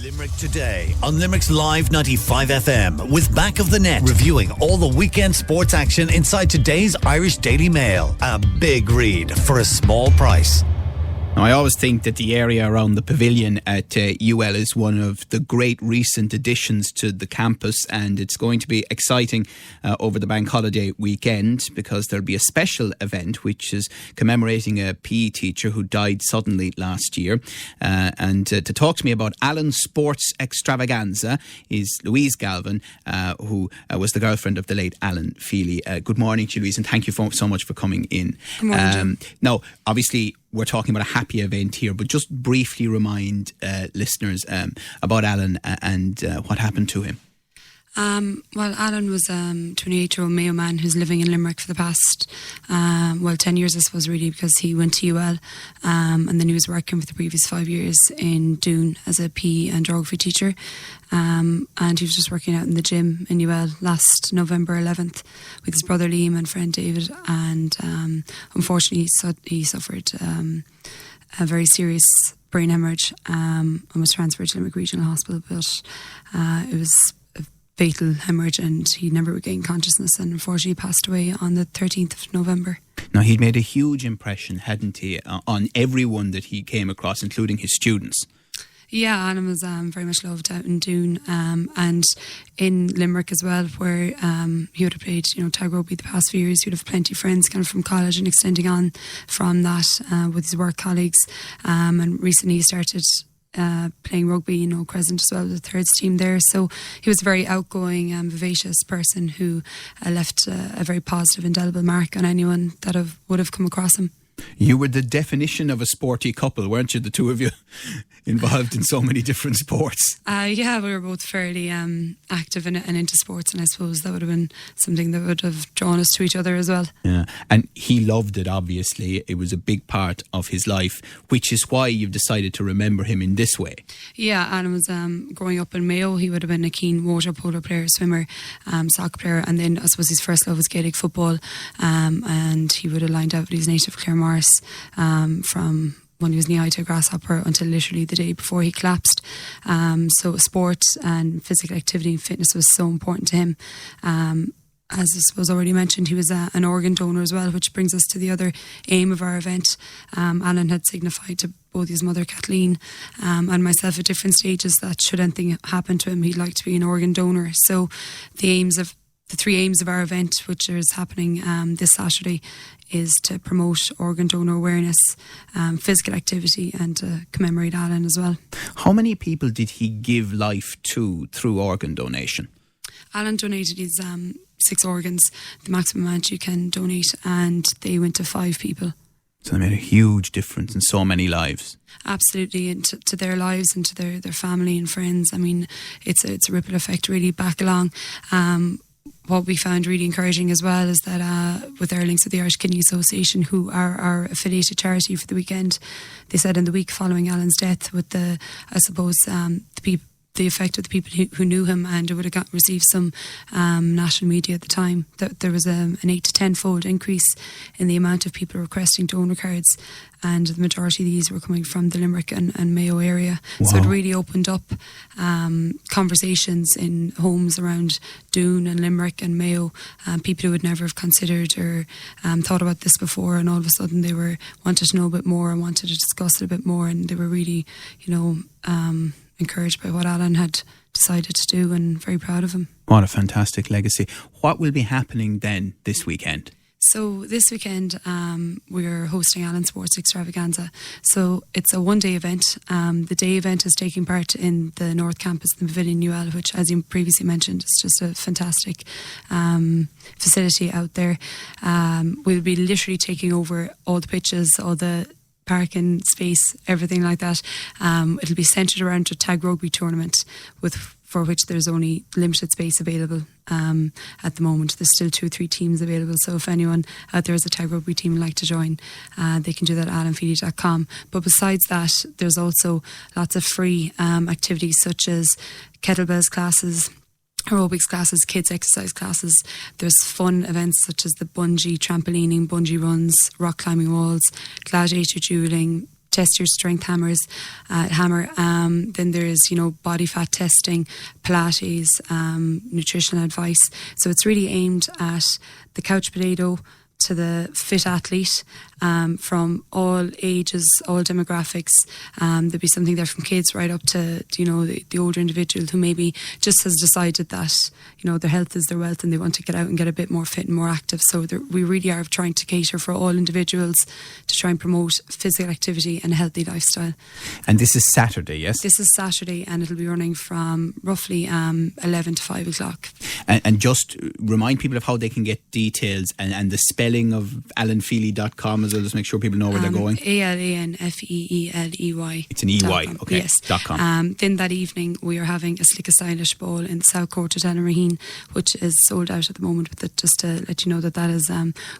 Limerick Today on Limerick's Live 95 FM with Back of the Net, reviewing all the weekend sports action inside today's Irish Daily Mail. A big read for a small price. Now, I always think that the area around the pavilion at UL is one of the great recent additions to the campus, and it's going to be exciting over the bank holiday weekend because there'll be a special event which is commemorating a PE teacher who died suddenly last year. And to talk to me about Alan's Sports Extravaganza is Louise Galvin, who was the girlfriend of the late Alan Feely. Good morning to you, Louise, and thank you so much for coming in. Good morning, now, obviously, we're talking about a happy event here, but just briefly remind listeners about Alan and what happened to him. Well, Alan was a 28-year-old Mayo man who's living in Limerick for the past, 10 years, I suppose, really, because he went to UL and then he was working for the previous 5 years in Doon as a PE and geography teacher. And he was just working out in the gym in UL last November 11th with his brother Liam and friend David. And unfortunately, he suffered a very serious brain hemorrhage and was transferred to Limerick Regional Hospital. But it was fatal hemorrhage and he never regained consciousness and unfortunately passed away on the 13th of November. Now, he'd made a huge impression, hadn't he, on everyone that he came across, including his students. Yeah, Alan was very much loved out in Doon and in Limerick as well, where he would have played, tag rugby the past few years. He would have plenty of friends kind of from college and extending on from that with his work colleagues. And recently he started playing rugby, Crescent as well, the thirds team there. So he was a very outgoing and vivacious person who left a very positive, indelible mark on anyone that would have come across him. You were the definition of a sporty couple, weren't you, the two of you, involved in so many different sports? Yeah, we were both fairly active and into sports, and I suppose that would have been something that would have drawn us to each other as well. Yeah, and he loved it, obviously. It was a big part of his life, which is why you've decided to remember him in this way. Yeah, Alan was growing up in Mayo. He would have been a keen water polo player, swimmer, soccer player, and then I suppose his first love was Gaelic football, and he would have lined out with his native Claremorris from when he was knee-high to a grasshopper until literally the day before he collapsed. So sport and physical activity and fitness was so important to him. As I suppose already mentioned, he was an organ donor as well, which brings us to the other aim of our event. Alan had signified to both his mother Kathleen and myself at different stages that should anything happen to him, he'd like to be an organ donor. So the three aims of our event, which is happening this Saturday, is to promote organ donor awareness, physical activity, and to commemorate Alan as well. How many people did he give life to through organ donation? Alan donated his 6 organs, the maximum amount you can donate, and they went to 5 people. So they made a huge difference in so many lives. Absolutely, and to their lives and to their family and friends. I mean, it's a ripple effect really back along. What we found really encouraging as well is that with our links with the Irish Kidney Association, who are our affiliated charity for the weekend, they said in the week following Alan's death, with the effect of the people who knew him, and it would have received some national media at the time, that there was an 8 to 10-fold increase in the amount of people requesting donor cards, and the majority of these were coming from the Limerick and Mayo area. Wow. So it really opened up conversations in homes around Doon and Limerick and Mayo, people who would never have considered or thought about this before, and all of a sudden they wanted to know a bit more and wanted to discuss it a bit more, and they were really, encouraged by what Alan had decided to do and very proud of him. What a fantastic legacy. What will be happening then this weekend? So this weekend we're hosting Alan Sports Extravaganza. So it's a one-day event. The day event is taking part in the North Campus, the Pavilion UL, which, as you previously mentioned, is just a fantastic facility out there. We'll be literally taking over all the pitches, all the parking space, everything like that. It'll be centred around a tag rugby tournament for which there's only limited space available at the moment. There's still 2 or 3 teams available, so if anyone out there has a tag rugby team and like to join, they can do that at alanfeely.com. But besides that, there's also lots of free activities such as kettlebells classes, aerobics classes, kids exercise classes. There's fun events such as the bungee, trampolining, bungee runs, rock climbing walls, gladiator dueling, test your strength hammer. Then there's, body fat testing, Pilates, nutritional advice. So it's really aimed at the couch potato to the fit athlete, from all ages, all demographics. There'll be something there from kids right up to, the older individual who maybe just has decided that, their health is their wealth and they want to get out and get a bit more fit and more active. So we really are trying to cater for all individuals to try and promote physical activity and a healthy lifestyle. And this is Saturday, yes? This is Saturday, and it'll be running from roughly 11 to 5 o'clock. And just remind people of how they can get details and the spelling of alanfeely.com as well, just make sure people know where they're going. ALANFEELEY. It's an EY, okay. Yes. .com. Then that evening we are having a Slick and Stylish ball in the South Court at Elleraheen, which is sold out at the moment, but just to let you know that is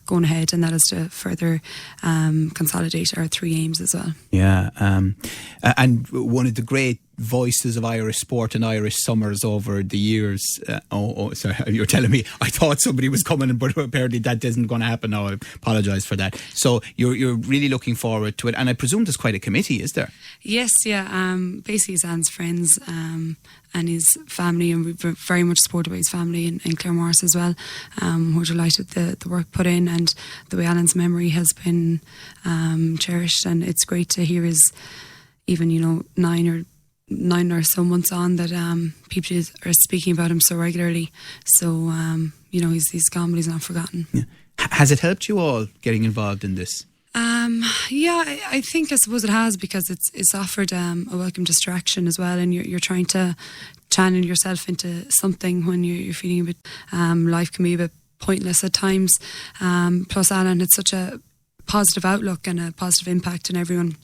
going ahead, and that is to further consolidate our 3 aims as well. Yeah, and one of the great voices of Irish sport and Irish summers over the years. Sorry, you're telling me I thought somebody was coming, but apparently that isn't going to happen now. I apologise for that. So you're really looking forward to it, and I presume there's quite a committee, is there? Yes, yeah. Basically, his aunt's friends and his family, and we've been very much supported by his family in Claremorris as well. We're delighted with the work put in and the way Alan's memory has been cherished, and it's great to hear his, even 9 or so months on, that people are speaking about him so regularly. So he's gone, but he's not forgotten. Yeah. Has it helped you all getting involved in this? Yeah, I suppose it has, because it's offered a welcome distraction as well, and you're trying to channel yourself into something when you're feeling a bit life can be a bit pointless at times. Plus Alan had such a positive outlook and a positive impact on everyone.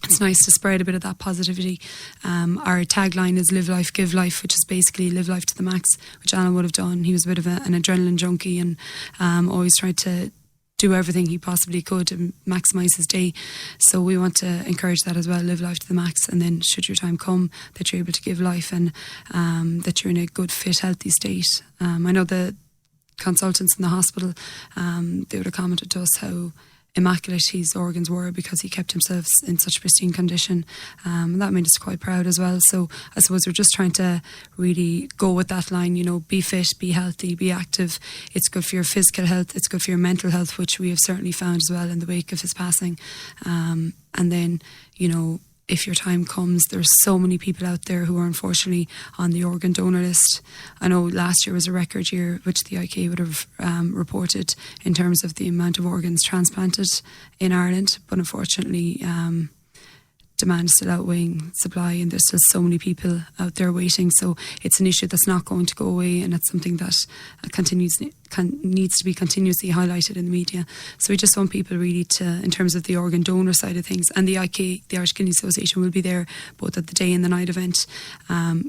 It's nice to spread a bit of that positivity. Our tagline is live life, give life, which is basically live life to the max, which Alan would have done. He was a bit of an adrenaline junkie, and always tried to do everything he possibly could to maximise his day. So we want to encourage that as well, live life to the max, and then should your time come, that you're able to give life, and that you're in a good, fit, healthy state. I know the consultants in the hospital, they would have commented to us how immaculate his organs were, because he kept himself in such pristine condition. That made us quite proud as well. So I suppose we're just trying to really go with that line, be fit, be healthy, be active. It's good for your physical health, it's good for your mental health, which we have certainly found as well in the wake of his passing. And then, if your time comes, there's so many people out there who are unfortunately on the organ donor list. I know last year was a record year, which the IK would have reported in terms of the amount of organs transplanted in Ireland, but unfortunately demand is still outweighing supply, and there's still so many people out there waiting. So it's an issue that's not going to go away, and it's something that needs to be continuously highlighted in the media. So we just want people really to, in terms of the organ donor side of things, and the IK, the Irish Kidney Association, will be there both at the day and the night event,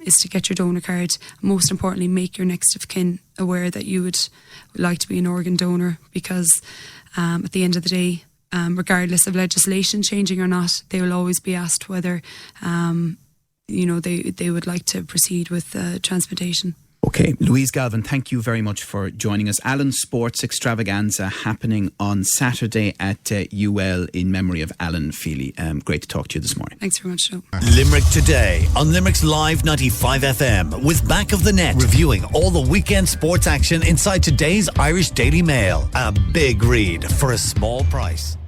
is to get your donor card. Most importantly, make your next of kin aware that you would like to be an organ donor, because at the end of the day, regardless of legislation changing or not, they will always be asked whether they would like to proceed with transplantation. Okay, Louise Galvin, thank you very much for joining us. Alan's Sports Extravaganza happening on Saturday at UL in memory of Alan Feely. Great to talk to you this morning. Thanks very much, Joe. Limerick Today on Limerick's Live 95 FM with Back of the Net, reviewing all the weekend sports action inside today's Irish Daily Mail. A big read for a small price.